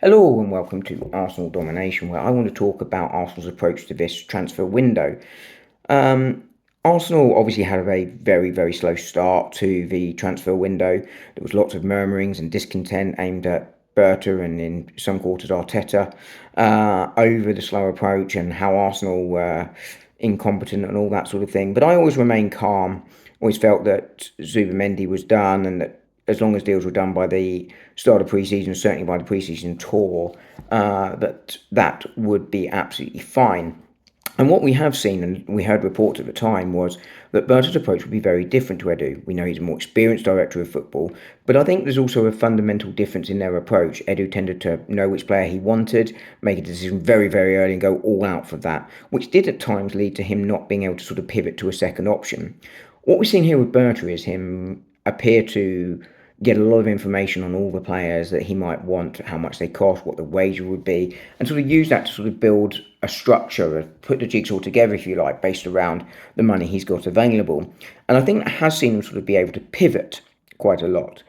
Hello and welcome to Arsenal Domination, where I want to talk about Arsenal's approach to this transfer window. Um, Arsenal obviously had a very slow start to the transfer window. There was lots of murmurings and discontent aimed at Berta and in some quarters Arteta over the slow approach and how Arsenal were incompetent and all that sort of thing. But I always remained calm, always felt that Zubimendi was done and that as long as deals were done by the start of pre-season, certainly by the pre-season tour, that would be absolutely fine. And what we have seen, and we heard reports at the time, was that Berta's approach would be very different to Edu. We know he's a more experienced director of football, but I think there's also a fundamental difference in their approach. Edu tended to know which player he wanted, make a decision very early and go all out for that, which did at times lead to him not being able to sort of pivot to a second option. What we're seeing here with Berta is him appear to get a lot of information on all the players that he might want, how much they cost, what the wager would be, and sort of use that to sort of build a structure, put the jigsaw together, if you like, based around the money he's got available. And I think that has seen him sort of be able to pivot quite a lot.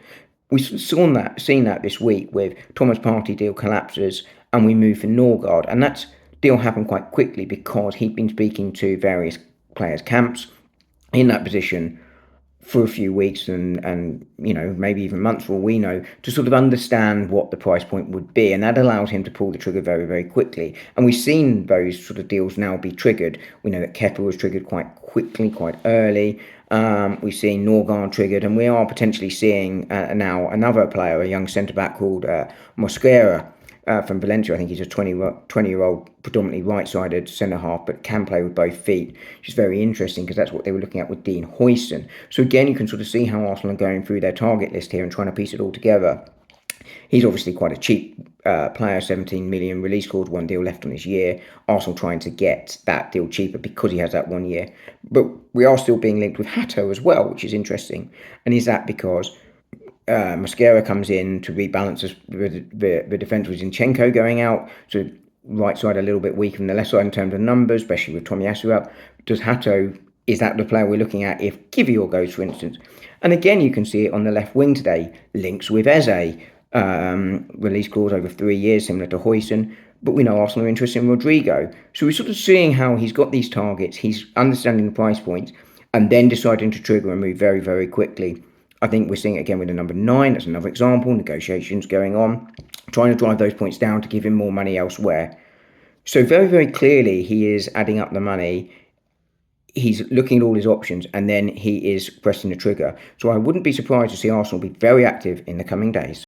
We've seen that this week with Thomas Partey deal collapses and we move for Norgard, and that deal happened quite quickly because he'd been speaking to various players' camps in that position for a few weeks and maybe even months for all we know, to sort of understand what the price point would be, and that allowed him to pull the trigger very quickly. And we've seen those sort of deals now be triggered. We know that Kepa was triggered quite quickly, quite early. We've seen Norgard triggered, and we are potentially seeing now another player, a young centre back called Mosquera, from Valencia. I think he's a 20-year-old, predominantly right-sided centre-half, but can play with both feet, which is very interesting because that's what they were looking at with Dean Huijsen. So again, you can sort of see how Arsenal are going through their target list here and trying to piece it all together. He's obviously quite a cheap player, 17 million release clause, one deal left on his year. Arsenal trying to get that deal cheaper because he has that 1 year. But we are still being linked with Hato as well, which is interesting. And is that because Mosquera comes in to rebalance the defence with Zinchenko going out, so right side a little bit weaker than the left side in terms of numbers, especially with Tomiyasu out. Does Hato, is that the player we're looking at if Kivior goes, for instance? And again, you can see it on the left wing today, links with Eze, release clause over 3 years, similar to Huijsen. But we know Arsenal are interested in Rodrigo. So we're sort of seeing how he's got these targets, he's understanding the price points, and then deciding to trigger and move very quickly. I think we're seeing it again with the number 9. That's another example. Negotiations going on, trying to drive those points down to give him more money elsewhere. So very clearly, he is adding up the money. He's looking at all his options, and then he is pressing the trigger. So I wouldn't be surprised to see Arsenal be very active in the coming days.